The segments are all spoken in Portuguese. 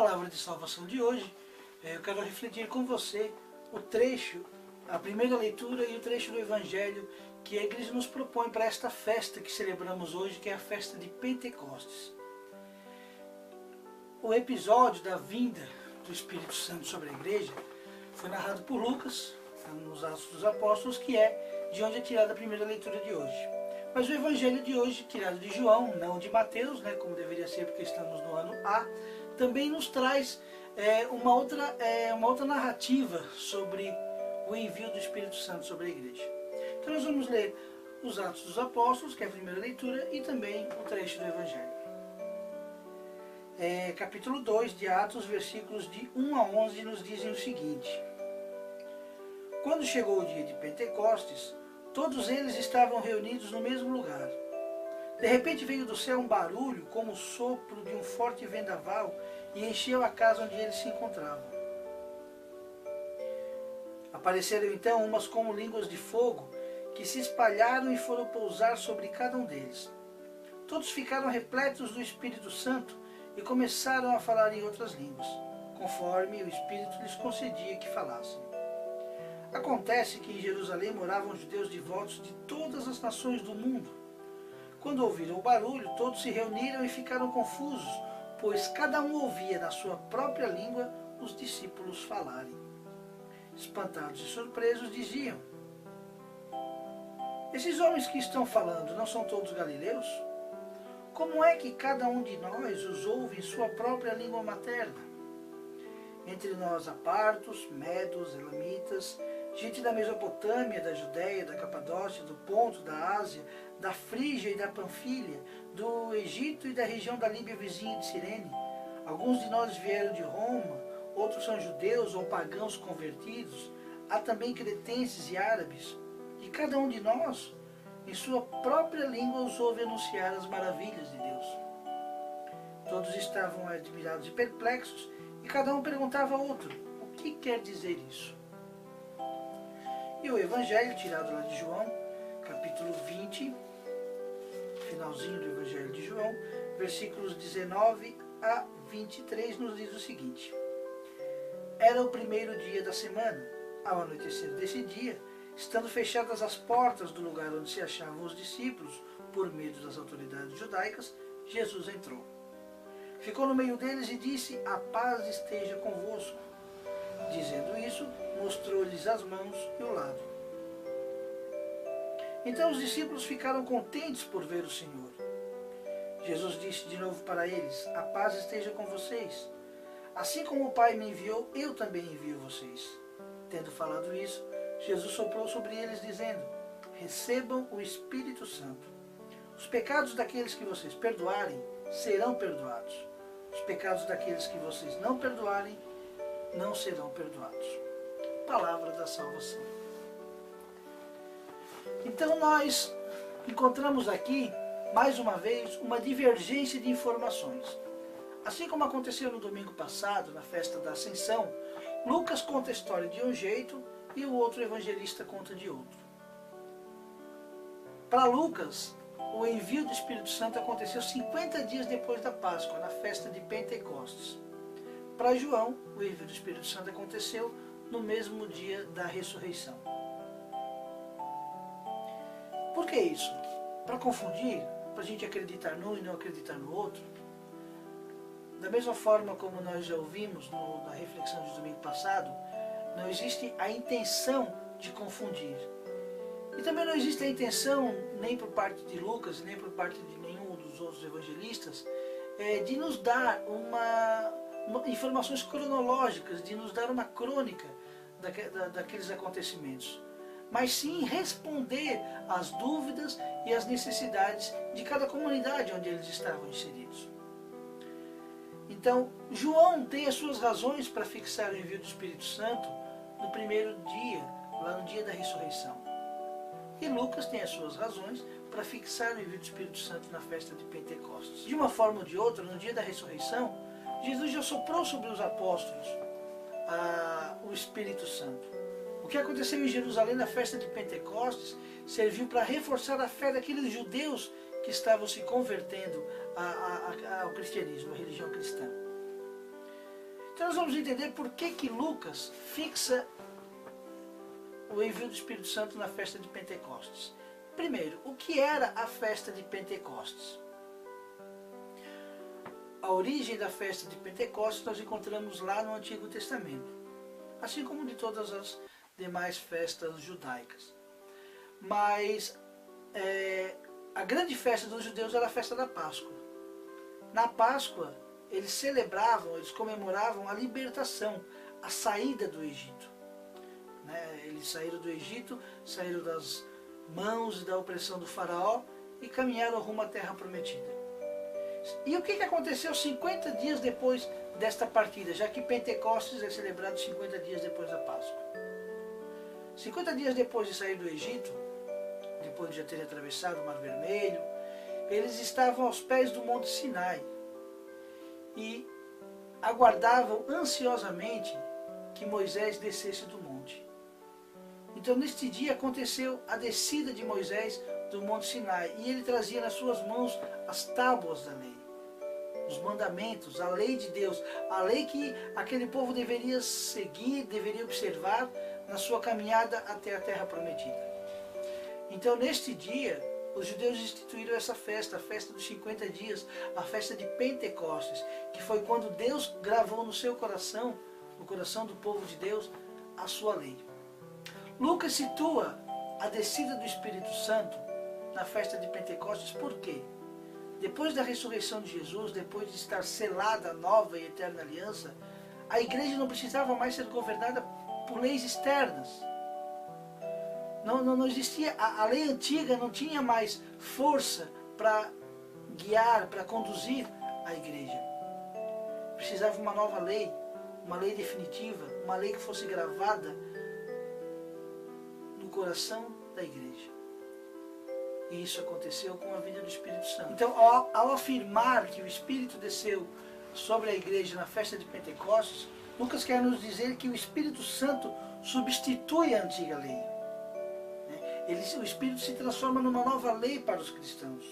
palavra de salvação de hoje, eu quero refletir com você o trecho, a primeira leitura e o trecho do Evangelho que a igreja nos propõe para esta festa que celebramos hoje, que é a festa de Pentecostes. O episódio da vinda do Espírito Santo sobre a igreja foi narrado por Lucas, nos Atos dos Apóstolos, que é de onde é tirada a primeira leitura de hoje. Mas o Evangelho de hoje, tirado de João, não de Mateus, como deveria ser porque estamos no ano A, também nos traz uma outra narrativa sobre o envio do Espírito Santo sobre a igreja. Então nós vamos ler os Atos dos Apóstolos, que é a primeira leitura, e também o trecho do Evangelho. Capítulo 2 de Atos, versículos de 1 a 11, nos dizem o seguinte: Quando chegou o dia de Pentecostes, todos eles estavam reunidos no mesmo lugar. De repente veio do céu um barulho, como o sopro de um forte vendaval, e encheu a casa onde eles se encontravam. Apareceram então umas como línguas de fogo, que se espalharam e foram pousar sobre cada um deles. Todos ficaram repletos do Espírito Santo e começaram a falar em outras línguas, conforme o Espírito lhes concedia que falassem. Acontece que em Jerusalém moravam judeus devotos de todas as nações do mundo. Quando ouviram o barulho, todos se reuniram e ficaram confusos, pois cada um ouvia na sua própria língua os discípulos falarem. Espantados e surpresos, diziam: Esses homens que estão falando não são todos galileus? Como é que cada um de nós os ouve em sua própria língua materna? Entre nós há partos, medos, elamitas, gente da Mesopotâmia, da Judéia, da Capadócia, do Ponto, da Ásia, da Frígia e da Panfilha, do Egito e da região da Líbia vizinha de Cirene. Alguns de nós vieram de Roma, outros são judeus ou pagãos convertidos, há também cretenses e árabes, e cada um de nós, em sua própria língua, os ouve anunciar as maravilhas de Deus. Todos estavam admirados e perplexos, e cada um perguntava ao outro: o que quer dizer isso? E o Evangelho, tirado lá de João, capítulo 20, finalzinho do Evangelho de João, versículos 19 a 23, nos diz o seguinte: Era o primeiro dia da semana. Ao anoitecer desse dia, estando fechadas as portas do lugar onde se achavam os discípulos, por medo das autoridades judaicas, Jesus entrou. Ficou no meio deles e disse: A paz esteja convosco. Dizendo isso, mostrou-lhes as mãos e o lado. Então os discípulos ficaram contentes por ver o Senhor. Jesus disse de novo para eles: A paz esteja com vocês. Assim como o Pai me enviou, eu também envio vocês. Tendo falado isso, Jesus soprou sobre eles, dizendo: Recebam o Espírito Santo. Os pecados daqueles que vocês perdoarem serão perdoados. Os pecados daqueles que vocês não perdoarem não serão perdoados. Palavra da salvação. Então nós encontramos aqui, mais uma vez, uma divergência de informações. Assim como aconteceu no domingo passado, na festa da Ascensão, Lucas conta a história de um jeito e o outro evangelista conta de outro. Para Lucas, o envio do Espírito Santo aconteceu 50 dias depois da Páscoa, na festa de Pentecostes. Para João, o envio do Espírito Santo aconteceu no mesmo dia da ressurreição. Por que isso? Para confundir? Para a gente acreditar num e não acreditar no outro? Da mesma forma como nós já ouvimos na reflexão de domingo passado, não existe a intenção de confundir. E também não existe a intenção, nem por parte de Lucas, nem por parte de nenhum dos outros evangelistas, de nos dar informações cronológicas, de nos dar uma crônica daqueles acontecimentos, mas sim responder às dúvidas e às necessidades de cada comunidade onde eles estavam inseridos. Então, João tem as suas razões para fixar o envio do Espírito Santo no primeiro dia, lá no dia da ressurreição. E Lucas tem as suas razões para fixar o envio do Espírito Santo na festa de Pentecostes. De uma forma ou de outra, no dia da ressurreição, Jesus já soprou sobre os apóstolos o Espírito Santo. O que aconteceu em Jerusalém na festa de Pentecostes serviu para reforçar a fé daqueles judeus que estavam se convertendo ao cristianismo, à religião cristã. Então nós vamos entender por que Lucas fixa o envio do Espírito Santo na festa de Pentecostes. Primeiro, o que era a festa de Pentecostes? A origem da festa de Pentecostes nós encontramos lá no Antigo Testamento, assim como de todas as demais festas judaicas. Mas a grande festa dos judeus era a festa da Páscoa. Na Páscoa, eles celebravam, eles comemoravam a libertação, a saída do Egito. Eles saíram do Egito, saíram das mãos e da opressão do faraó e caminharam rumo à terra prometida. E o que aconteceu 50 dias depois desta partida, já que Pentecostes é celebrado 50 dias depois da Páscoa? 50 dias depois de sair do Egito, depois de já terem atravessado o Mar Vermelho, eles estavam aos pés do Monte Sinai e aguardavam ansiosamente que Moisés descesse do monte. Então neste dia aconteceu a descida de Moisés do Monte Sinai e ele trazia nas suas mãos as tábuas da lei, os mandamentos, a lei de Deus, a lei que aquele povo deveria seguir, deveria observar na sua caminhada até a terra prometida. Então neste dia os judeus instituíram essa festa, a festa dos 50 dias, a festa de Pentecostes, que foi quando Deus gravou no seu coração, no coração do povo de Deus, a sua lei. Lucas situa a descida do Espírito Santo na festa de Pentecostes, por quê? Depois da ressurreição de Jesus, depois de estar selada a nova e eterna aliança, a igreja não precisava mais ser governada por leis externas. Não existia, a lei antiga não tinha mais força para guiar, para conduzir a igreja. Precisava uma nova lei, uma lei definitiva, uma lei que fosse gravada no coração da igreja. E isso aconteceu com a vinda do Espírito Santo. Então, ao afirmar que o Espírito desceu sobre a igreja na festa de Pentecostes, Lucas quer nos dizer que o Espírito Santo substitui a antiga lei. O Espírito se transforma numa nova lei para os cristãos.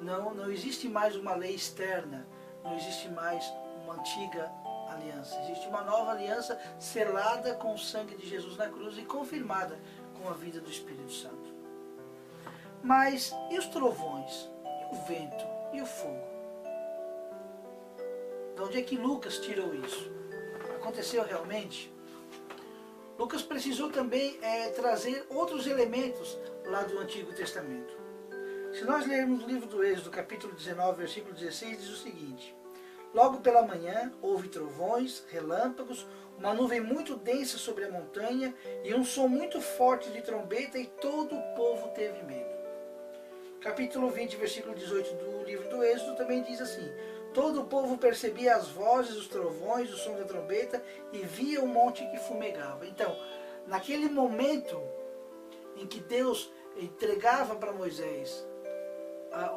Não existe mais uma lei externa, não existe mais uma antiga aliança. Existe uma nova aliança selada com o sangue de Jesus na cruz e confirmada com a vida do Espírito Santo. Mas e os trovões? E o vento? E o fogo? De onde é que Lucas tirou isso? Aconteceu realmente? Lucas precisou também trazer outros elementos lá do Antigo Testamento. Se nós lermos o livro do Êxodo, capítulo 19, versículo 16, diz o seguinte: logo pela manhã houve trovões, relâmpagos, uma nuvem muito densa sobre a montanha e um som muito forte de trombeta e todo o povo teve medo. Capítulo 20, versículo 18 do livro do Êxodo também diz assim: todo o povo percebia as vozes, os trovões, o som da trombeta e via o monte que fumegava. Então, naquele momento em que Deus entregava para Moisés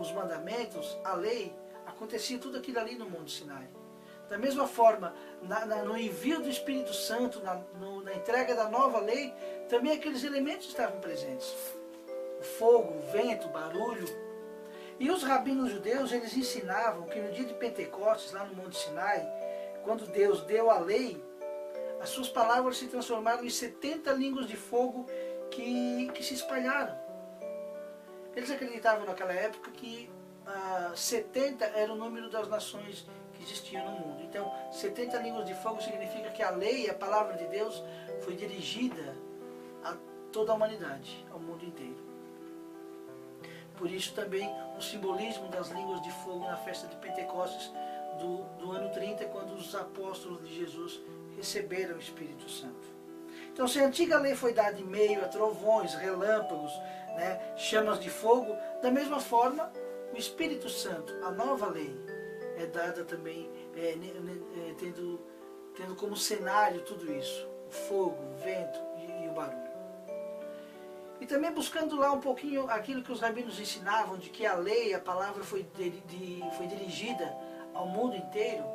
os mandamentos, a lei, acontecia tudo aquilo ali no Monte Sinai. Da mesma forma, no envio do Espírito Santo, na entrega da nova lei, também aqueles elementos estavam presentes. O fogo, o vento, o barulho. E os rabinos judeus, eles ensinavam que no dia de Pentecostes, lá no Monte Sinai, quando Deus deu a lei, as suas palavras se transformaram em 70 línguas de fogo que se espalharam. Eles acreditavam naquela época que 70 era o número das nações que existiam no mundo. Então, 70 línguas de fogo significa que a lei, a palavra de Deus, foi dirigida a toda a humanidade, ao mundo inteiro. Por isso também o simbolismo das línguas de fogo na festa de Pentecostes do ano 30, quando os apóstolos de Jesus receberam o Espírito Santo. Então, se a antiga lei foi dada em meio a trovões, relâmpagos, chamas de fogo, da mesma forma, o Espírito Santo, a nova lei, é dada também, tendo como cenário tudo isso, o fogo, o vento e o barulho. E também buscando lá um pouquinho aquilo que os rabinos ensinavam, de que a lei, a palavra foi dirigida ao mundo inteiro,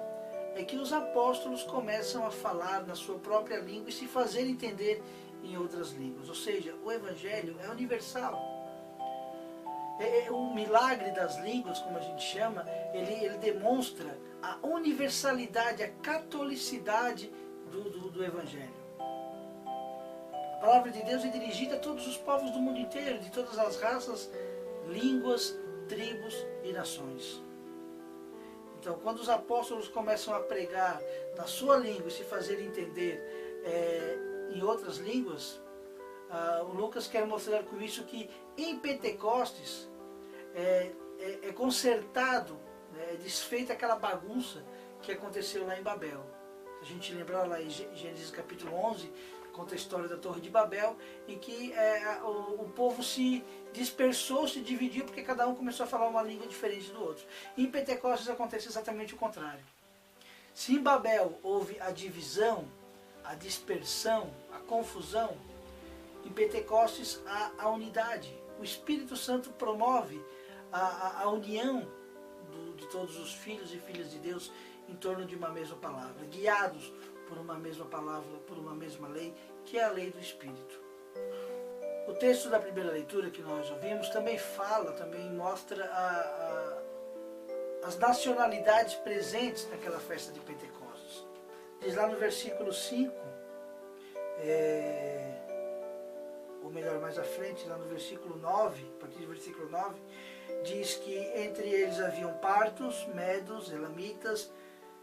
é que os apóstolos começam a falar na sua própria língua e se fazer entender em outras línguas. Ou seja, o Evangelho é universal. O milagre das línguas, como a gente chama, ele demonstra a universalidade, a catolicidade do Evangelho. A palavra de Deus é dirigida a todos os povos do mundo inteiro, de todas as raças, línguas, tribos e nações. Então, quando os apóstolos começam a pregar na sua língua e se fazer entender em outras línguas, o Lucas quer mostrar com isso que em Pentecostes é consertado, é desfeita aquela bagunça que aconteceu lá em Babel. Se a gente lembrar lá em Gênesis capítulo 11, conta a história da Torre de Babel, em que o povo se dispersou, se dividiu, porque cada um começou a falar uma língua diferente do outro. E em Pentecostes acontece exatamente o contrário. Se em Babel houve a divisão, a dispersão, a confusão, em Pentecostes há a unidade. O Espírito Santo promove a união de todos os filhos e filhas de Deus em torno de uma mesma palavra, guiados por uma mesma palavra, por uma mesma lei, que é a lei do Espírito. O texto da primeira leitura que nós ouvimos também mostra as nacionalidades presentes naquela festa de Pentecostes. Diz lá no versículo 5, ou melhor, mais à frente, lá no versículo 9, a partir do versículo 9, diz que entre eles haviam partos, medos, elamitas,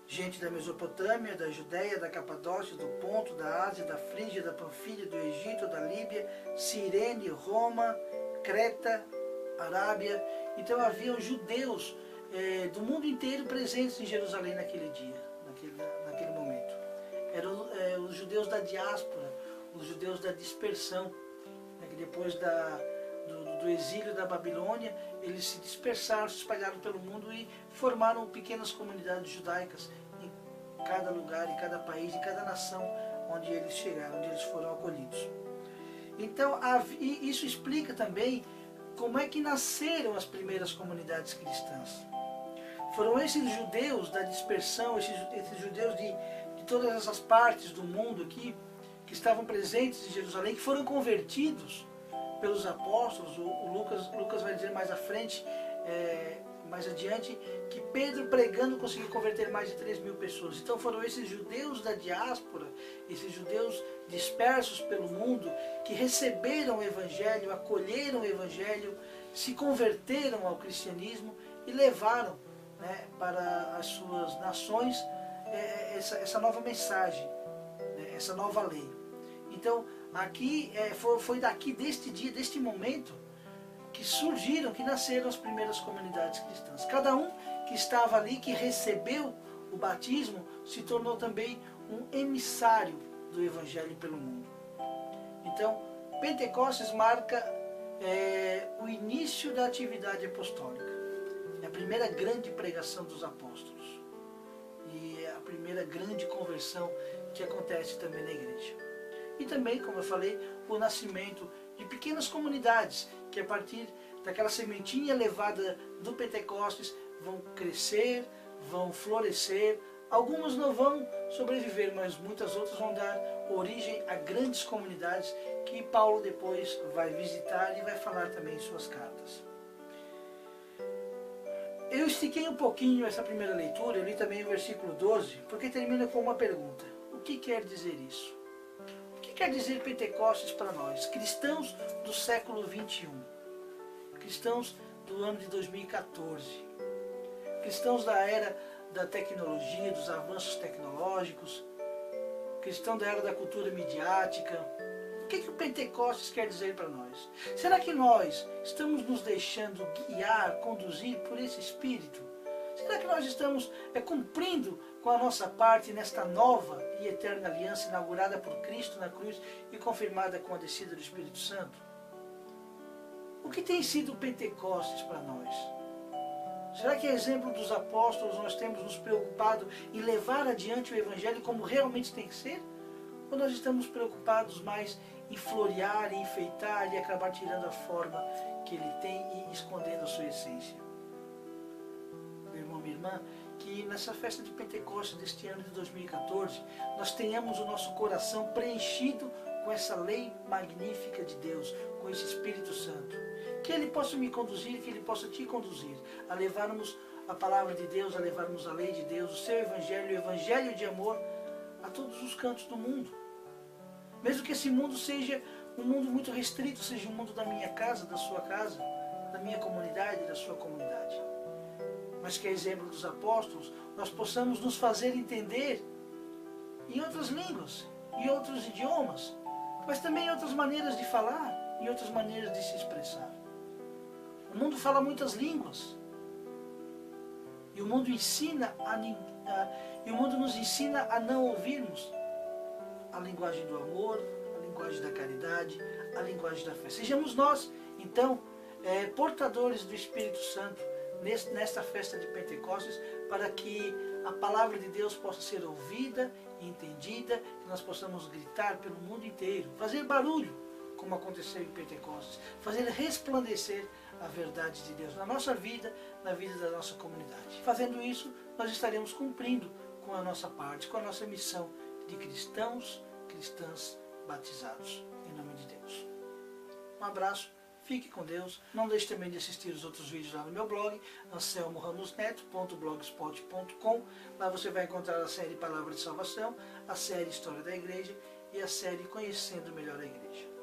gente da Mesopotâmia, da Judéia, da Capadócia, do Ponto, da Ásia, da Frígia, da Panfilha, do Egito, da Líbia, Cirene, Roma, Creta, Arábia. Então haviam judeus do mundo inteiro presentes em Jerusalém naquele dia, naquele momento. Eram os judeus da diáspora, os judeus da dispersão, que depois do exílio da Babilônia, eles se dispersaram, se espalharam pelo mundo e formaram pequenas comunidades judaicas em cada lugar, em cada país, em cada nação onde eles chegaram, onde eles foram acolhidos. Então, isso explica também como é que nasceram as primeiras comunidades cristãs. Foram esses judeus da dispersão, esses judeus de todas essas partes do mundo aqui, que estavam presentes em Jerusalém, que foram convertidos pelos apóstolos. O Lucas vai dizer mais à frente, mais adiante, que Pedro pregando conseguiu converter mais de 3.000 pessoas. Então foram esses judeus da diáspora, esses judeus dispersos pelo mundo, que receberam o Evangelho, acolheram o Evangelho, se converteram ao cristianismo e levaram, para as suas nações essa nova mensagem, essa nova lei. Então, aqui foi daqui, deste dia, deste momento, que surgiram, que nasceram as primeiras comunidades cristãs. Cada um que estava ali, que recebeu o batismo, se tornou também um emissário do Evangelho pelo mundo. Então, Pentecostes marca o início da atividade apostólica. É a primeira grande pregação dos apóstolos. E é a primeira grande conversão que acontece também na igreja. E também, como eu falei, o nascimento de pequenas comunidades que, a partir daquela sementinha levada do Pentecostes, vão crescer, vão florescer. Algumas não vão sobreviver, mas muitas outras vão dar origem a grandes comunidades que Paulo depois vai visitar e vai falar também em suas cartas. Eu estiquei um pouquinho essa primeira leitura, eu li também o versículo 12, porque termina com uma pergunta. O que quer dizer isso? O que quer dizer Pentecostes para nós, cristãos do século 21, cristãos do ano de 2014, cristãos da era da tecnologia, dos avanços tecnológicos, cristãos da era da cultura midiática? O que o Pentecostes quer dizer para nós? Será que nós estamos nos deixando guiar, conduzir por esse Espírito? Será que nós estamos cumprindo com a nossa parte nesta nova e eterna aliança inaugurada por Cristo na cruz e confirmada com a descida do Espírito Santo? O que tem sido o Pentecostes para nós? Será que, a exemplo dos apóstolos, nós temos nos preocupado em levar adiante o Evangelho como realmente tem que ser? Ou nós estamos preocupados mais em florear, em enfeitar e acabar tirando a forma que ele tem e escondendo a sua essência? Meu irmão, minha irmã, que nessa festa de Pentecostes deste ano de 2014, nós tenhamos o nosso coração preenchido com essa lei magnífica de Deus, com esse Espírito Santo. Que Ele possa me conduzir, que Ele possa te conduzir a levarmos a palavra de Deus, a levarmos a lei de Deus, o seu evangelho, o evangelho de amor a todos os cantos do mundo. Mesmo que esse mundo seja um mundo muito restrito, seja o mundo da minha casa, da sua casa, da minha comunidade, da sua comunidade. Mas que a exemplo dos apóstolos, nós possamos nos fazer entender em outras línguas, em outros idiomas, mas também em outras maneiras de falar, em outras maneiras de se expressar. O mundo fala muitas línguas. E o mundo nos ensina a não ouvirmos a linguagem do amor, a linguagem da caridade, a linguagem da fé. Sejamos nós, então, portadores do Espírito Santo nesta festa de Pentecostes, para que a palavra de Deus possa ser ouvida e entendida, que nós possamos gritar pelo mundo inteiro, fazer barulho, como aconteceu em Pentecostes, fazer resplandecer a verdade de Deus na nossa vida, na vida da nossa comunidade. Fazendo isso, nós estaremos cumprindo com a nossa parte, com a nossa missão de cristãos, cristãs batizados, em nome de Deus. Um abraço, fique com Deus. Não deixe também de assistir os outros vídeos lá no meu blog, anselmoramosneto.blogspot.com. Lá você vai encontrar a série Palavra de Salvação, a série História da Igreja e a série Conhecendo Melhor a Igreja.